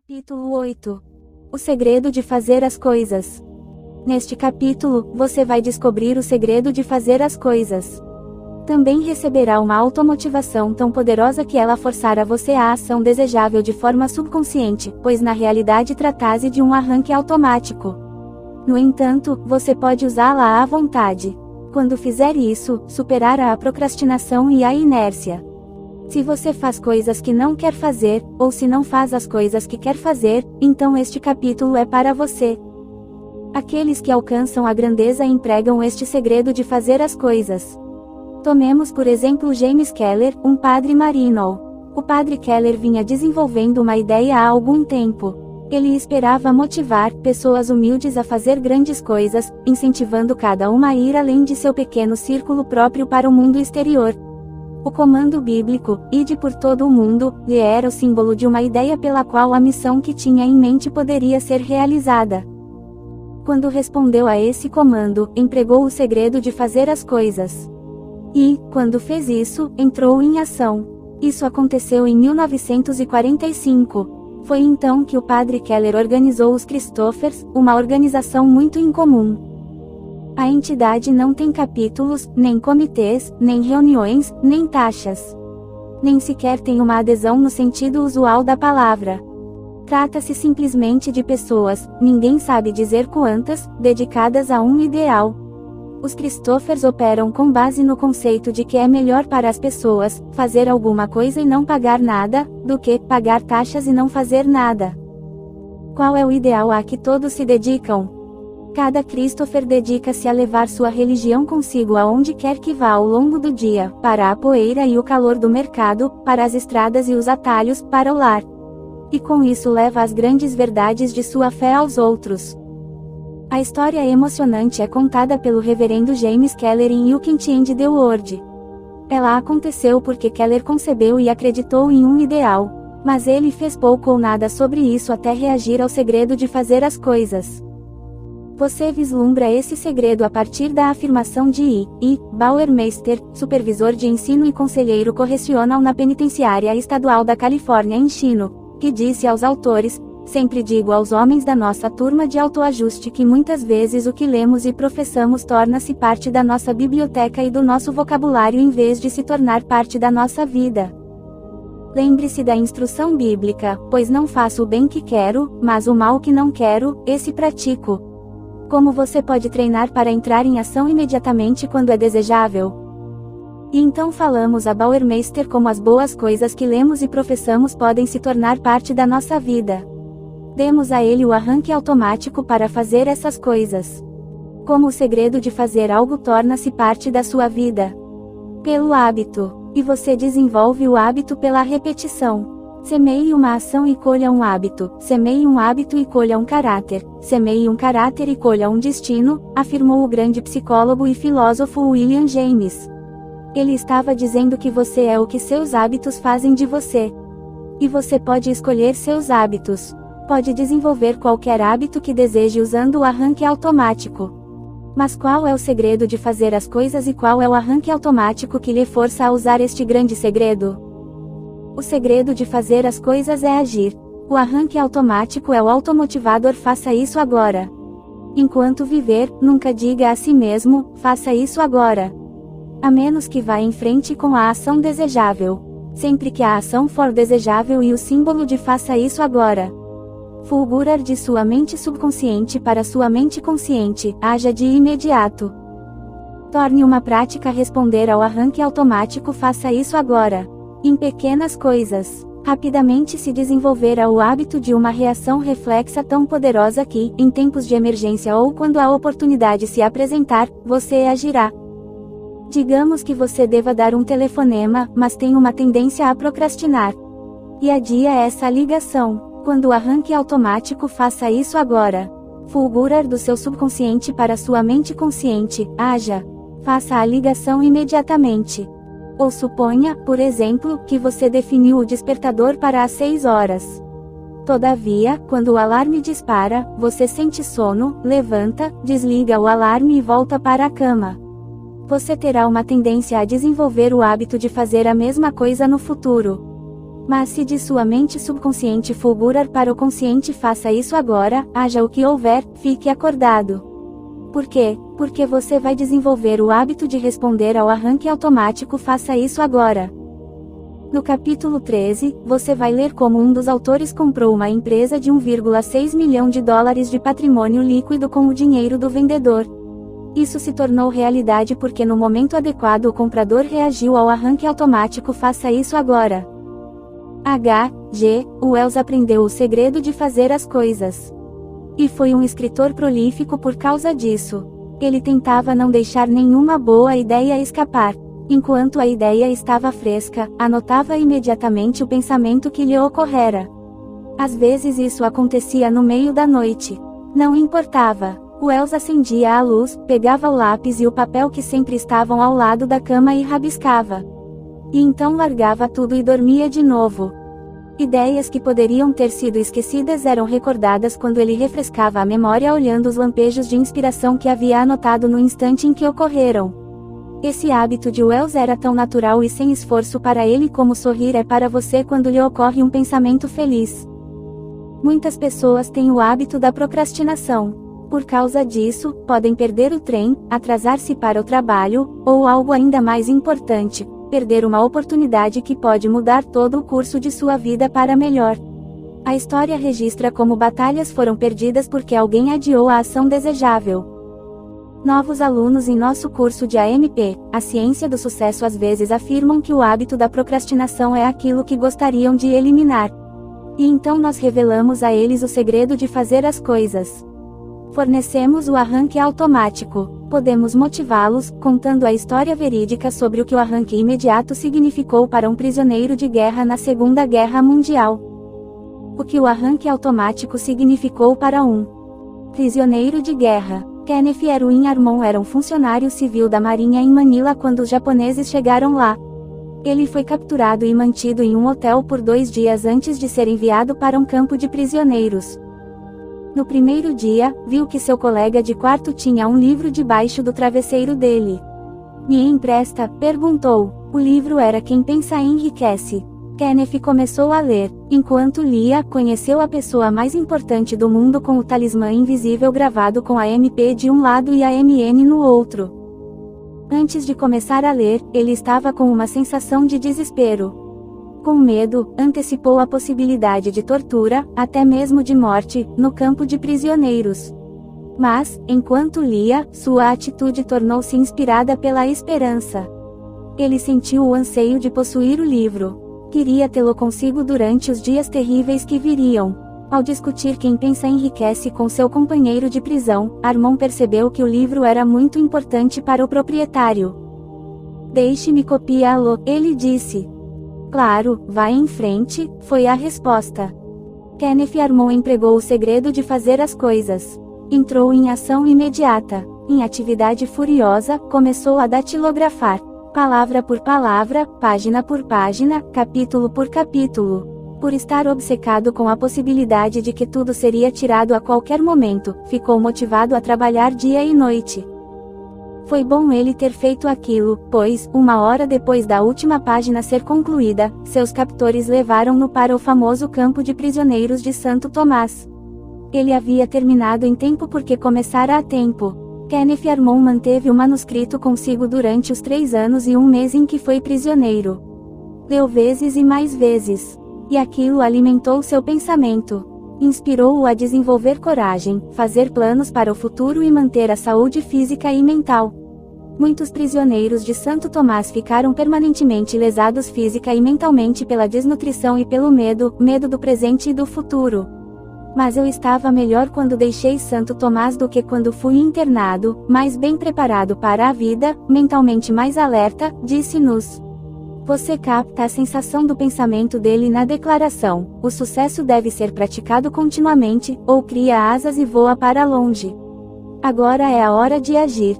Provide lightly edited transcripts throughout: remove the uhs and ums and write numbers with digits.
Capítulo 8. O segredo de fazer as coisas. Neste capítulo, você vai descobrir o segredo de fazer as coisas. Também receberá uma automotivação tão poderosa que ela forçará você à ação desejável de forma subconsciente, pois na realidade trata-se de um arranque automático. No entanto, você pode usá-la à vontade. Quando fizer isso, superará a procrastinação e a inércia. Se você faz coisas que não quer fazer, ou se não faz as coisas que quer fazer, então este capítulo é para você. Aqueles que alcançam a grandeza empregam este segredo de fazer as coisas. Tomemos por exemplo James Keller, um padre Maryknoll. O padre Keller vinha desenvolvendo uma ideia há algum tempo. Ele esperava motivar pessoas humildes a fazer grandes coisas, incentivando cada uma a ir além de seu pequeno círculo próprio para o mundo exterior. O comando bíblico, ide por todo o mundo, lhe era o símbolo de uma ideia pela qual a missão que tinha em mente poderia ser realizada. Quando respondeu a esse comando, empregou o segredo de fazer as coisas. E, quando fez isso, entrou em ação. Isso aconteceu em 1945. Foi então que o padre Keller organizou os Christophers, uma organização muito incomum. A entidade não tem capítulos, nem comitês, nem reuniões, nem taxas. Nem sequer tem uma adesão no sentido usual da palavra. Trata-se simplesmente de pessoas, ninguém sabe dizer quantas, dedicadas a um ideal. Os Christophers operam com base no conceito de que é melhor para as pessoas fazer alguma coisa e não pagar nada, do que pagar taxas e não fazer nada. Qual é o ideal a que todos se dedicam? Cada Christopher dedica-se a levar sua religião consigo aonde quer que vá ao longo do dia, para a poeira e o calor do mercado, para as estradas e os atalhos, para o lar. E com isso leva as grandes verdades de sua fé aos outros. A história emocionante é contada pelo reverendo James Keller em You Can't Change the World. Ela aconteceu porque Keller concebeu e acreditou em um ideal, mas ele fez pouco ou nada sobre isso até reagir ao segredo de fazer as coisas. Você vislumbra esse segredo a partir da afirmação de I. Bauermeister, supervisor de ensino e conselheiro correcional na Penitenciária Estadual da Califórnia em Chino, que disse aos autores: sempre digo aos homens da nossa turma de autoajuste que muitas vezes o que lemos e professamos torna-se parte da nossa biblioteca e do nosso vocabulário em vez de se tornar parte da nossa vida. Lembre-se da instrução bíblica, pois não faço o bem que quero, mas o mal que não quero, esse pratico. Como você pode treinar para entrar em ação imediatamente quando é desejável? E então falamos a Bauermeister como as boas coisas que lemos e professamos podem se tornar parte da nossa vida. Demos a ele o arranque automático para fazer essas coisas. Como o segredo de fazer algo torna-se parte da sua vida? Pelo hábito. E você desenvolve o hábito pela repetição. Semeie uma ação e colha um hábito, semeie um hábito e colha um caráter, semeie um caráter e colha um destino, afirmou o grande psicólogo e filósofo William James. Ele estava dizendo que você é o que seus hábitos fazem de você. E você pode escolher seus hábitos. Pode desenvolver qualquer hábito que deseje usando o arranque automático. Mas qual é o segredo de fazer as coisas e qual é o arranque automático que lhe força a usar este grande segredo? O segredo de fazer as coisas é agir. O arranque automático é o automotivador. Faça isso agora. Enquanto viver, nunca diga a si mesmo, faça isso agora. A menos que vá em frente com a ação desejável. Sempre que a ação for desejável e o símbolo de faça isso agora fulgurar de sua mente subconsciente para sua mente consciente, haja de imediato. Torne uma prática responder ao arranque automático. Faça isso agora. Em pequenas coisas, rapidamente se desenvolverá o hábito de uma reação reflexa tão poderosa que, em tempos de emergência ou quando a oportunidade se apresentar, você agirá. Digamos que você deva dar um telefonema, mas tem uma tendência a procrastinar. E adia essa ligação. Quando o arranque automático faça isso agora. Fulgurar do seu subconsciente para sua mente consciente, haja. Faça a ligação imediatamente. Ou suponha, por exemplo, que você definiu o despertador para as 6 horas. Todavia, quando o alarme dispara, você sente sono, levanta, desliga o alarme e volta para a cama. Você terá uma tendência a desenvolver o hábito de fazer a mesma coisa no futuro. Mas se de sua mente subconsciente fulgurar para o consciente, faça isso agora, haja o que houver, fique acordado. Por quê? Porque você vai desenvolver o hábito de responder ao arranque automático, faça isso agora. No capítulo 13, você vai ler como um dos autores comprou uma empresa de 1,6 milhão de dólares de patrimônio líquido com o dinheiro do vendedor. Isso se tornou realidade porque no momento adequado o comprador reagiu ao arranque automático, faça isso agora. H.G. Wells aprendeu o segredo de fazer as coisas. E foi um escritor prolífico por causa disso. Ele tentava não deixar nenhuma boa ideia escapar. Enquanto a ideia estava fresca, anotava imediatamente o pensamento que lhe ocorrera. Às vezes isso acontecia no meio da noite. Não importava. Wells acendia a luz, pegava o lápis e o papel que sempre estavam ao lado da cama e rabiscava. E então largava tudo e dormia de novo. Ideias que poderiam ter sido esquecidas eram recordadas quando ele refrescava a memória olhando os lampejos de inspiração que havia anotado no instante em que ocorreram. Esse hábito de Wells era tão natural e sem esforço para ele como sorrir é para você quando lhe ocorre um pensamento feliz. Muitas pessoas têm o hábito da procrastinação. Por causa disso, podem perder o trem, atrasar-se para o trabalho, ou algo ainda mais importante, perder uma oportunidade que pode mudar todo o curso de sua vida para melhor. A história registra como batalhas foram perdidas porque alguém adiou a ação desejável. Novos alunos em nosso curso de AMP, a ciência do sucesso, às vezes afirmam que o hábito da procrastinação é aquilo que gostariam de eliminar. E então nós revelamos a eles o segredo de fazer as coisas. Fornecemos o arranque automático. Podemos motivá-los, contando a história verídica sobre o que o arranque imediato significou para um prisioneiro de guerra na Segunda Guerra Mundial. O que o arranque automático significou para um prisioneiro de guerra. Kenneth Erwin Armon era um funcionário civil da Marinha em Manila quando os japoneses chegaram lá. Ele foi capturado e mantido em um hotel por 2 dias antes de ser enviado para um campo de prisioneiros. No primeiro dia, viu que seu colega de quarto tinha um livro debaixo do travesseiro dele. "Me empresta?", perguntou. O livro era Quem Pensa Enriquece. Kenneth começou a ler. Enquanto lia, conheceu a pessoa mais importante do mundo com o talismã invisível gravado com a MP de um lado e a MN no outro. Antes de começar a ler, ele estava com uma sensação de desespero. Com medo, antecipou a possibilidade de tortura, até mesmo de morte, no campo de prisioneiros. Mas, enquanto lia, sua atitude tornou-se inspirada pela esperança. Ele sentiu o anseio de possuir o livro. Queria tê-lo consigo durante os dias terríveis que viriam. Ao discutir Quem Pensa Enriquece com seu companheiro de prisão, Armon percebeu que o livro era muito importante para o proprietário. "Deixe-me copiá-lo", ele disse. "Claro, vá em frente", foi a resposta. Kenneth Armon empregou o segredo de fazer as coisas. Entrou em ação imediata. Em atividade furiosa, começou a datilografar. Palavra por palavra, página por página, capítulo por capítulo. Por estar obcecado com a possibilidade de que tudo seria tirado a qualquer momento, ficou motivado a trabalhar dia e noite. Foi bom ele ter feito aquilo, pois, 1 hora depois da última página ser concluída, seus captores levaram-no para o famoso campo de prisioneiros de Santo Tomás. Ele havia terminado em tempo porque começara a tempo. Kenneth Armon manteve o manuscrito consigo durante os 3 anos e 1 mês em que foi prisioneiro. Leu vezes e mais vezes. E aquilo alimentou seu pensamento. Inspirou-o a desenvolver coragem, fazer planos para o futuro e manter a saúde física e mental. Muitos prisioneiros de Santo Tomás ficaram permanentemente lesados física e mentalmente pela desnutrição e pelo medo do presente e do futuro. Mas eu estava melhor quando deixei Santo Tomás do que quando fui internado, mais bem preparado para a vida, mentalmente mais alerta, disse-nos. Você capta a sensação do pensamento dele na declaração: o sucesso deve ser praticado continuamente, ou cria asas e voa para longe. Agora é a hora de agir.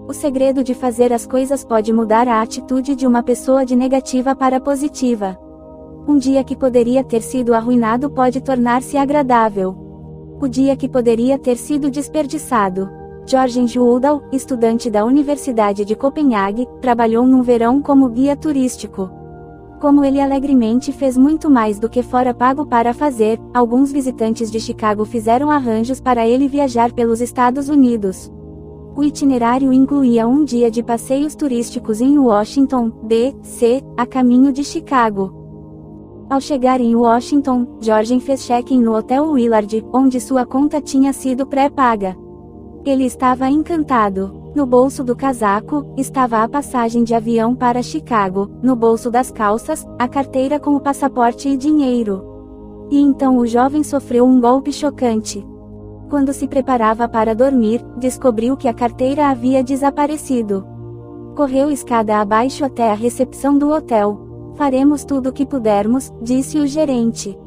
O segredo de fazer as coisas pode mudar a atitude de uma pessoa de negativa para positiva. Um dia que poderia ter sido arruinado pode tornar-se agradável. O dia que poderia ter sido desperdiçado. Jorgen Juldal, estudante da Universidade de Copenhague, trabalhou num verão como guia turístico. Como ele alegremente fez muito mais do que fora pago para fazer, alguns visitantes de Chicago fizeram arranjos para ele viajar pelos Estados Unidos. O itinerário incluía um dia de passeios turísticos em Washington, D.C., a caminho de Chicago. Ao chegar em Washington, George fez check-in no Hotel Willard, onde sua conta tinha sido pré-paga. Ele estava encantado. No bolso do casaco, estava a passagem de avião para Chicago, no bolso das calças, a carteira com o passaporte e dinheiro. E então o jovem sofreu um golpe chocante. Quando se preparava para dormir, descobriu que a carteira havia desaparecido. Correu escada abaixo até a recepção do hotel. Faremos tudo o que pudermos, disse o gerente.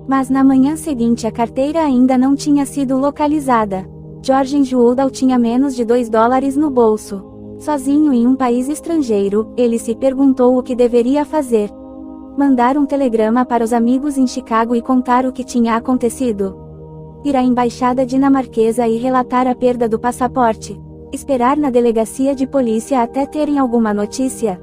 Mas na manhã seguinte a carteira ainda não tinha sido localizada. George Woodall tinha menos de $2 no bolso. Sozinho em um país estrangeiro, ele se perguntou o que deveria fazer. Mandar um telegrama para os amigos em Chicago e contar o que tinha acontecido. Ir à embaixada dinamarquesa e relatar a perda do passaporte. Esperar na delegacia de polícia até terem alguma notícia.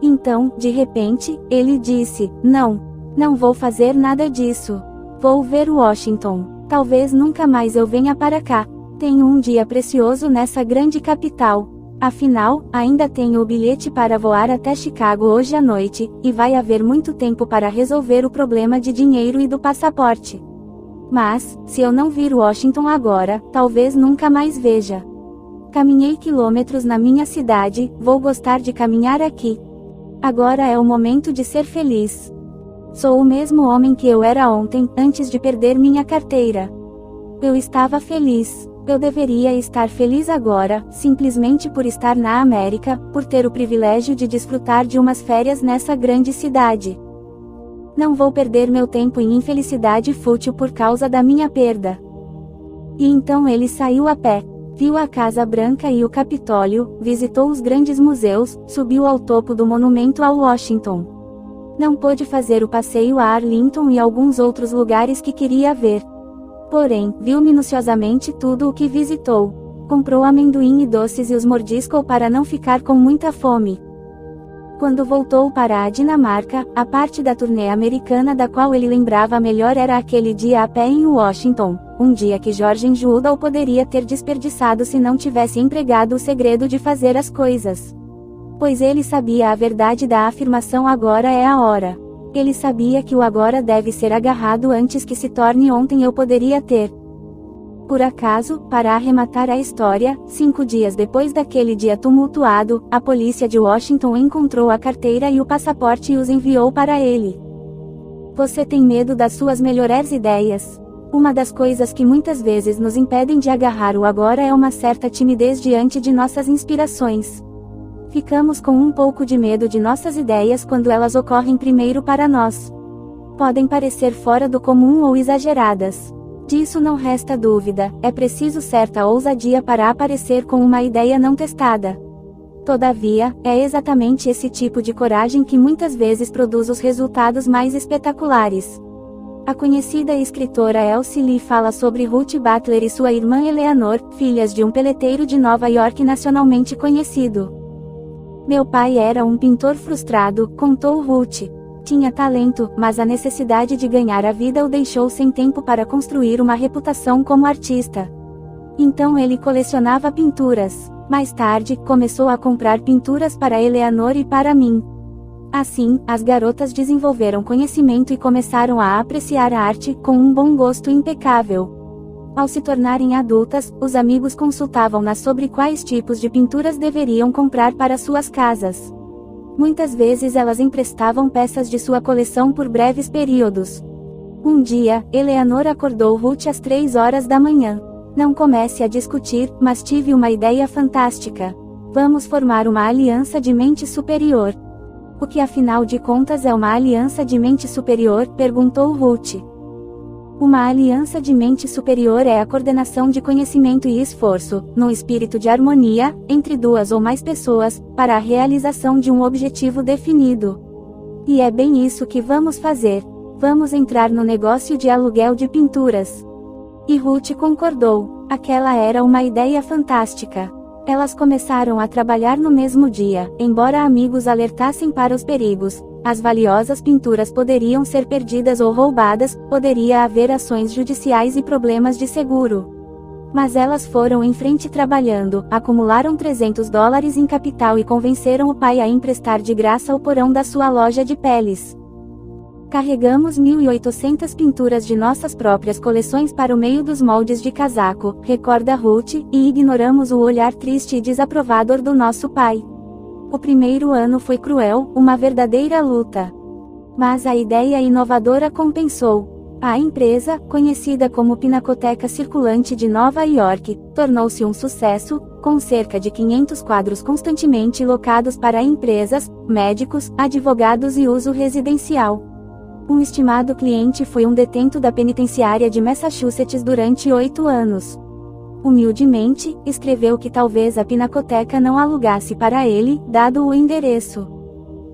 Então, de repente, ele disse: não vou fazer nada disso. Vou ver Washington. Talvez nunca mais eu venha para cá. Tenho um dia precioso nessa grande capital. Afinal, ainda tenho o bilhete para voar até Chicago hoje à noite, e vai haver muito tempo para resolver o problema de dinheiro e do passaporte. Mas, se eu não vir Washington agora, talvez nunca mais veja. Caminhei quilômetros na minha cidade, vou gostar de caminhar aqui. Agora é o momento de ser feliz. Sou o mesmo homem que eu era ontem, antes de perder minha carteira. Eu estava feliz. Eu deveria estar feliz agora, simplesmente por estar na América, por ter o privilégio de desfrutar de umas férias nessa grande cidade. Não vou perder meu tempo em infelicidade fútil por causa da minha perda. E então ele saiu a pé. Viu a Casa Branca e o Capitólio, visitou os grandes museus, subiu ao topo do monumento ao Washington. Não pôde fazer o passeio a Arlington e alguns outros lugares que queria ver. Porém, viu minuciosamente tudo o que visitou. Comprou amendoim e doces e os mordiscou para não ficar com muita fome. Quando voltou para a Dinamarca, a parte da turnê americana da qual ele lembrava melhor era aquele dia a pé em Washington, um dia que George Woodall poderia ter desperdiçado se não tivesse empregado o segredo de fazer as coisas. Pois ele sabia a verdade da afirmação agora é a hora. Ele sabia que o agora deve ser agarrado antes que se torne ontem eu poderia ter. Por acaso, para arrematar a história, 5 dias depois daquele dia tumultuado, a polícia de Washington encontrou a carteira e o passaporte e os enviou para ele. Você tem medo das suas melhores ideias? Uma das coisas que muitas vezes nos impedem de agarrar o agora é uma certa timidez diante de nossas inspirações. Ficamos com um pouco de medo de nossas ideias quando elas ocorrem primeiro para nós. Podem parecer fora do comum ou exageradas. Disso não resta dúvida, é preciso certa ousadia para aparecer com uma ideia não testada. Todavia, é exatamente esse tipo de coragem que muitas vezes produz os resultados mais espetaculares. A conhecida escritora Elsie Lee fala sobre Ruth Butler e sua irmã Eleanor, filhas de um peleteiro de Nova York nacionalmente conhecido. Meu pai era um pintor frustrado, contou Ruth. Tinha talento, mas a necessidade de ganhar a vida o deixou sem tempo para construir uma reputação como artista. Então ele colecionava pinturas. Mais tarde, começou a comprar pinturas para Eleanor e para mim. Assim, as garotas desenvolveram conhecimento e começaram a apreciar a arte com um bom gosto impecável. Ao se tornarem adultas, os amigos consultavam-nas sobre quais tipos de pinturas deveriam comprar para suas casas. Muitas vezes elas emprestavam peças de sua coleção por breves períodos. Um dia, Eleanor acordou Ruth às 3 horas da manhã. Não comece a discutir, mas tive uma ideia fantástica. Vamos formar uma aliança de mente superior. O que afinal de contas é uma aliança de mente superior? Perguntou Ruth. Uma aliança de mente superior é a coordenação de conhecimento e esforço, num espírito de harmonia, entre duas ou mais pessoas, para a realização de um objetivo definido. E é bem isso que vamos fazer. Vamos entrar no negócio de aluguel de pinturas. E Ruth concordou. Aquela era uma ideia fantástica. Elas começaram a trabalhar no mesmo dia, embora amigos alertassem para os perigos. As valiosas pinturas poderiam ser perdidas ou roubadas, poderia haver ações judiciais e problemas de seguro. Mas elas foram em frente trabalhando, acumularam $300 em capital e convenceram o pai a emprestar de graça o porão da sua loja de peles. Carregamos 1.800 pinturas de nossas próprias coleções para o meio dos moldes de casaco, recorda Ruth, e ignoramos o olhar triste e desaprovador do nosso pai. O primeiro ano foi cruel, uma verdadeira luta. Mas a ideia inovadora compensou. A empresa, conhecida como Pinacoteca Circulante de Nova York, tornou-se um sucesso, com cerca de 500 quadros constantemente locados para empresas, médicos, advogados e uso residencial. Um estimado cliente foi um detento da penitenciária de Massachusetts durante 8 anos. Humildemente, escreveu que talvez a Pinacoteca não alugasse para ele, dado o endereço.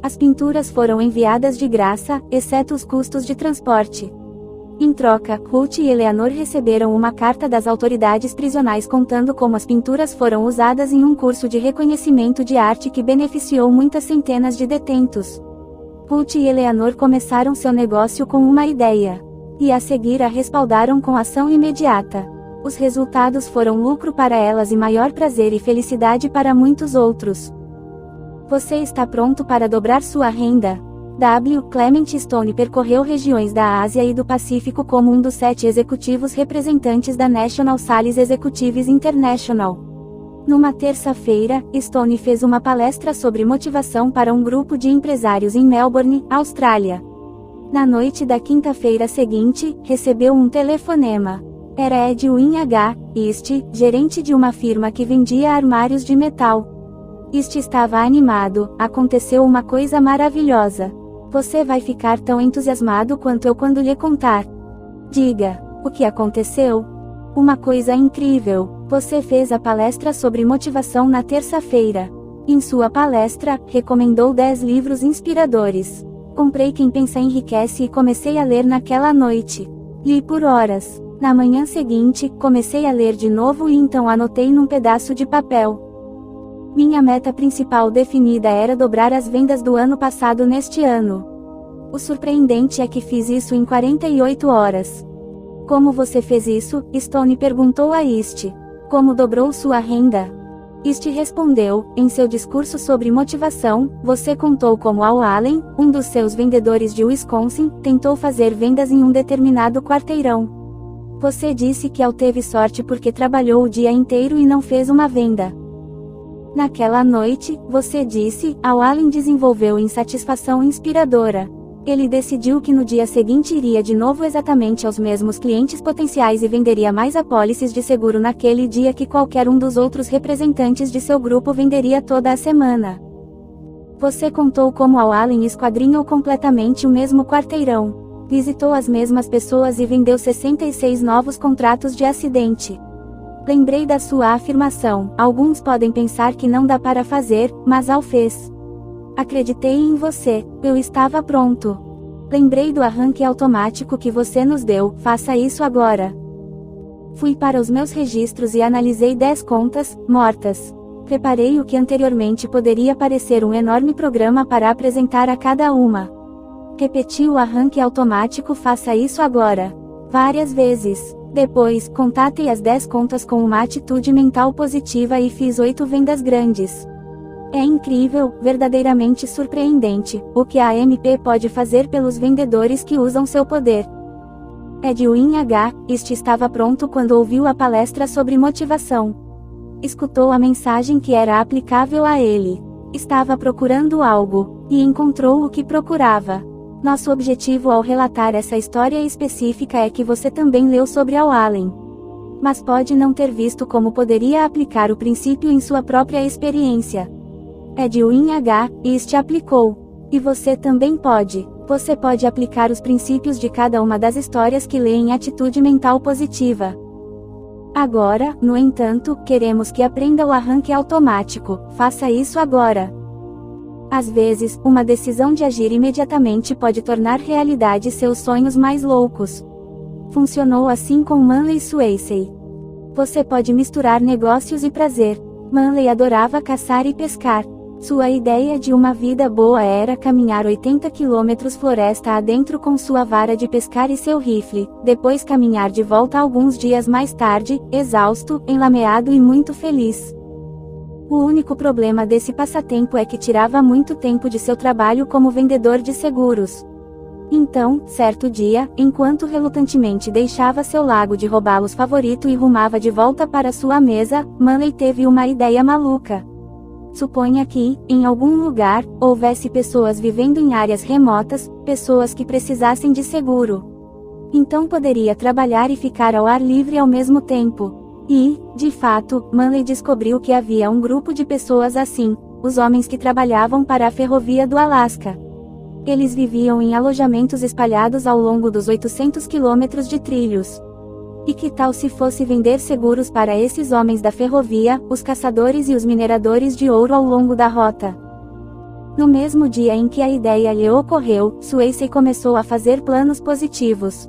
As pinturas foram enviadas de graça, exceto os custos de transporte. Em troca, Ruth e Eleanor receberam uma carta das autoridades prisionais contando como as pinturas foram usadas em um curso de reconhecimento de arte que beneficiou muitas centenas de detentos. Ruth e Eleanor começaram seu negócio com uma ideia. E a seguir a respaldaram com ação imediata. Os resultados foram lucro para elas e maior prazer e felicidade para muitos outros. Você está pronto para dobrar sua renda? W. Clement Stone percorreu regiões da Ásia e do Pacífico como um dos 7 executivos representantes da National Sales Executives International. Numa terça-feira, Stone fez uma palestra sobre motivação para um grupo de empresários em Melbourne, Austrália. Na noite da quinta-feira seguinte, recebeu um telefonema. Era Edwin H. East, gerente de uma firma que vendia armários de metal. East estava animado, aconteceu uma coisa maravilhosa. Você vai ficar tão entusiasmado quanto eu quando lhe contar. Diga, o que aconteceu? Uma coisa incrível. Você fez a palestra sobre motivação na terça-feira. Em sua palestra, recomendou 10 livros inspiradores. Comprei Quem Pensa Enriquece e comecei a ler naquela noite. Li por horas. Na manhã seguinte, comecei a ler de novo e então anotei num pedaço de papel. Minha meta principal definida era dobrar as vendas do ano passado neste ano. O surpreendente é que fiz isso em 48 horas. Como você fez isso? Stone perguntou a East. Como dobrou sua renda? East respondeu, em seu discurso sobre motivação, você contou como Al Allen, um dos seus vendedores de Wisconsin, tentou fazer vendas em um determinado quarteirão. Você disse que Al teve sorte porque trabalhou o dia inteiro e não fez uma venda. Naquela noite, você disse, Al Allen desenvolveu insatisfação inspiradora. Ele decidiu que no dia seguinte iria de novo exatamente aos mesmos clientes potenciais e venderia mais apólices de seguro naquele dia que qualquer um dos outros representantes de seu grupo venderia toda a semana. Você contou como Al Allen esquadrinhou completamente o mesmo quarteirão. Visitou as mesmas pessoas e vendeu 66 novos contratos de acidente. Lembrei da sua afirmação, alguns podem pensar que não dá para fazer, mas Al fez. Acreditei em você, eu estava pronto. Lembrei do arranque automático que você nos deu, faça isso agora. Fui para os meus registros e analisei 10 contas, mortas. Preparei o que anteriormente poderia parecer um enorme programa para apresentar a cada uma. Repeti o arranque automático, faça isso agora. Várias vezes. Depois, contatei as 10 contas com uma atitude mental positiva e fiz 8 vendas grandes. É incrível, verdadeiramente surpreendente, o que a AMP pode fazer pelos vendedores que usam seu poder. Edwin H. East estava pronto quando ouviu a palestra sobre motivação. Escutou a mensagem que era aplicável a ele. Estava procurando algo, e encontrou o que procurava. Nosso objetivo ao relatar essa história específica é que você também leu sobre Al Allen. Mas pode não ter visto como poderia aplicar o princípio em sua própria experiência. Edwin H. East aplicou. E você também pode. Você pode aplicar os princípios de cada uma das histórias que lê em atitude mental positiva. Agora, no entanto, queremos que aprenda o arranque automático. Faça isso agora. Às vezes, uma decisão de agir imediatamente pode tornar realidade seus sonhos mais loucos. Funcionou assim com Manley Swayze. Você pode misturar negócios e prazer. Manley adorava caçar e pescar. Sua ideia de uma vida boa era caminhar 80 quilômetros floresta adentro com sua vara de pescar e seu rifle, depois caminhar de volta alguns dias mais tarde, exausto, enlameado e muito feliz. O único problema desse passatempo é que tirava muito tempo de seu trabalho como vendedor de seguros. Então, certo dia, enquanto relutantemente deixava seu lago de robalos favorito e rumava de volta para sua mesa, Manley teve uma ideia maluca. Suponha que, em algum lugar, houvesse pessoas vivendo em áreas remotas, pessoas que precisassem de seguro. Então poderia trabalhar e ficar ao ar livre ao mesmo tempo. E, de fato, Manley descobriu que havia um grupo de pessoas assim, os homens que trabalhavam para a ferrovia do Alasca. Eles viviam em alojamentos espalhados ao longo dos 800 quilômetros de trilhos. E que tal se fosse vender seguros para esses homens da ferrovia, os caçadores e os mineradores de ouro ao longo da rota? No mesmo dia em que a ideia lhe ocorreu, Swayze começou a fazer planos positivos.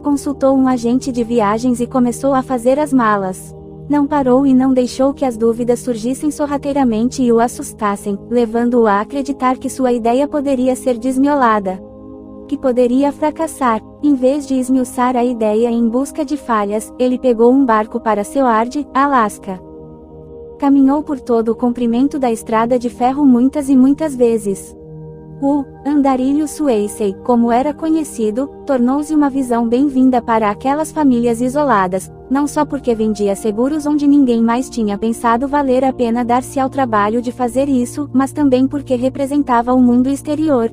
Consultou um agente de viagens e começou a fazer as malas. Não parou e não deixou que as dúvidas surgissem sorrateiramente e o assustassem, levando-o a acreditar que sua ideia poderia ser desmiolada. Que poderia fracassar. Em vez de esmiuçar a ideia em busca de falhas, ele pegou um barco para Seward, Alasca. Caminhou por todo o comprimento da estrada de ferro muitas e muitas vezes. O andarilho Swayze, como era conhecido, tornou-se uma visão bem-vinda para aquelas famílias isoladas, não só porque vendia seguros onde ninguém mais tinha pensado valer a pena dar-se ao trabalho de fazer isso, mas também porque representava o mundo exterior.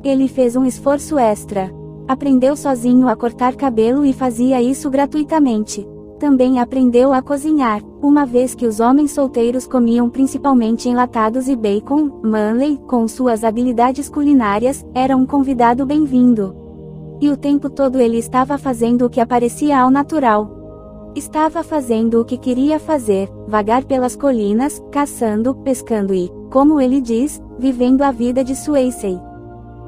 Ele fez um esforço extra. Aprendeu sozinho a cortar cabelo e fazia isso gratuitamente. Também aprendeu a cozinhar. Uma vez que os homens solteiros comiam principalmente enlatados e bacon, Manley, com suas habilidades culinárias, era um convidado bem-vindo. E o tempo todo ele estava fazendo o que aparecia ao natural. Estava fazendo o que queria fazer, vagar pelas colinas, caçando, pescando e, como ele diz, vivendo a vida de Swayze.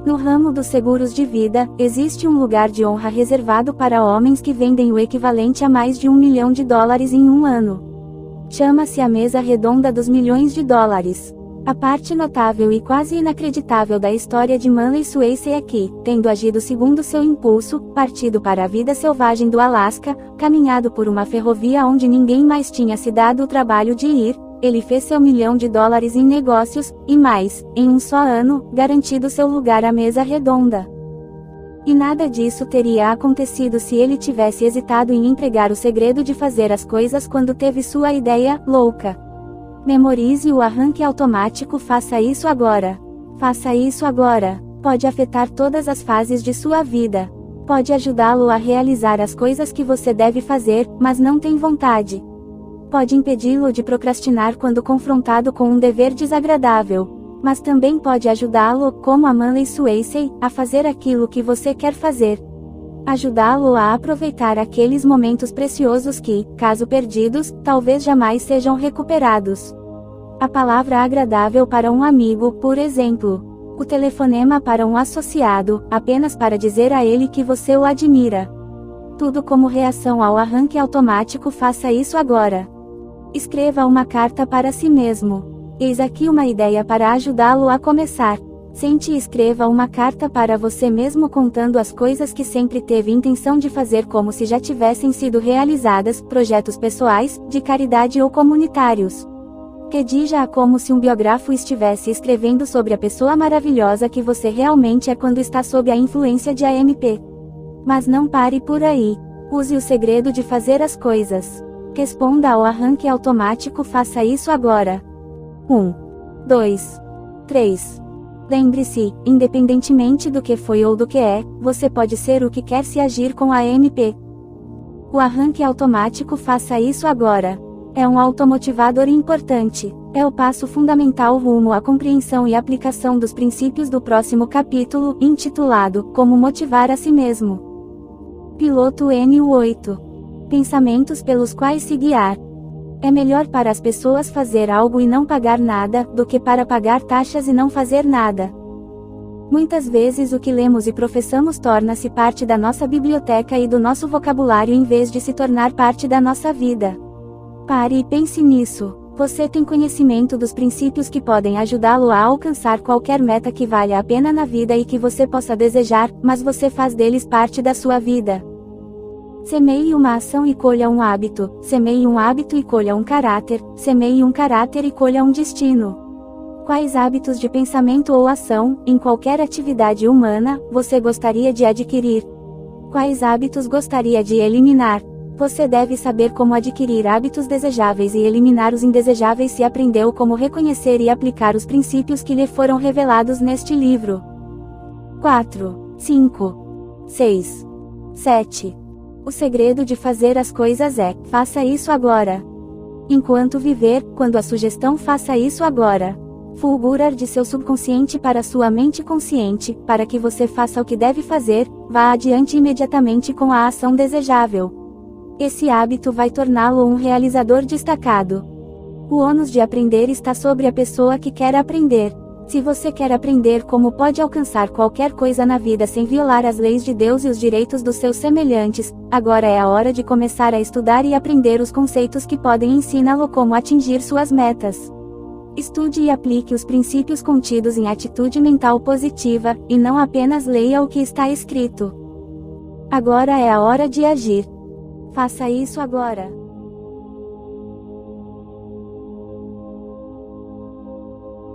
No ramo dos seguros de vida, existe um lugar de honra reservado para homens que vendem o equivalente a mais de $1 milhão em um ano. Chama-se a mesa redonda dos milhões de dólares. A parte notável e quase inacreditável da história de Manley Swayze é que, tendo agido segundo seu impulso, partido para a vida selvagem do Alasca, caminhado por uma ferrovia onde ninguém mais tinha se dado o trabalho de ir, ele fez seu $1 milhão em negócios, e mais, em um só ano, garantido seu lugar à mesa redonda. E nada disso teria acontecido se ele tivesse hesitado em empregar o segredo de fazer as coisas quando teve sua ideia louca. Memorize o arranque automático. Faça isso agora. Faça isso agora. Pode afetar todas as fases de sua vida. Pode ajudá-lo a realizar as coisas que você deve fazer, mas não tem vontade. Pode impedi-lo de procrastinar quando confrontado com um dever desagradável, mas também pode ajudá-lo, como a Manley Swayze, a fazer aquilo que você quer fazer. Ajudá-lo a aproveitar aqueles momentos preciosos que, caso perdidos, talvez jamais sejam recuperados. A palavra agradável para um amigo, por exemplo. O telefonema para um associado, apenas para dizer a ele que você o admira. Tudo como reação ao arranque automático. Faça isso agora. Escreva uma carta para si mesmo. Eis aqui uma ideia para ajudá-lo a começar. Sente e escreva uma carta para você mesmo contando as coisas que sempre teve intenção de fazer como se já tivessem sido realizadas, projetos pessoais, de caridade ou comunitários. Redija-a como se um biógrafo estivesse escrevendo sobre a pessoa maravilhosa que você realmente é quando está sob a influência de AMP. Mas não pare por aí. Use o segredo de fazer as coisas. Responda ao arranque automático. Faça isso agora. 1, 2, 3. Lembre-se, independentemente do que foi ou do que é, você pode ser o que quer se agir com a AMP. O arranque automático. Faça isso agora. É um automotivador importante. É o passo fundamental rumo à compreensão e aplicação dos princípios do próximo capítulo, intitulado Como Motivar a Si Mesmo. Piloto N8. Pensamentos pelos quais se guiar. É melhor para as pessoas fazer algo e não pagar nada, do que para pagar taxas e não fazer nada. Muitas vezes o que lemos e professamos torna-se parte da nossa biblioteca e do nosso vocabulário em vez de se tornar parte da nossa vida. Pare e pense nisso. Você tem conhecimento dos princípios que podem ajudá-lo a alcançar qualquer meta que valha a pena na vida e que você possa desejar, mas você faz deles parte da sua vida. Semeie uma ação e colha um hábito, semeie um hábito e colha um caráter, semeie um caráter e colha um destino. Quais hábitos de pensamento ou ação, em qualquer atividade humana, você gostaria de adquirir? Quais hábitos gostaria de eliminar? Você deve saber como adquirir hábitos desejáveis e eliminar os indesejáveis se aprendeu como reconhecer e aplicar os princípios que lhe foram revelados neste livro. 4, 5, 6, 7. O segredo de fazer as coisas é: faça isso agora. Enquanto viver, quando a sugestão faça isso agora. Fulgurar de seu subconsciente para sua mente consciente, para que você faça o que deve fazer, vá adiante imediatamente com a ação desejável. Esse hábito vai torná-lo um realizador destacado. O ônus de aprender está sobre a pessoa que quer aprender. Se você quer aprender como pode alcançar qualquer coisa na vida sem violar as leis de Deus e os direitos dos seus semelhantes, agora é a hora de começar a estudar e aprender os conceitos que podem ensiná-lo como atingir suas metas. Estude e aplique os princípios contidos em Atitude Mental Positiva, e não apenas leia o que está escrito. Agora é a hora de agir. Faça isso agora.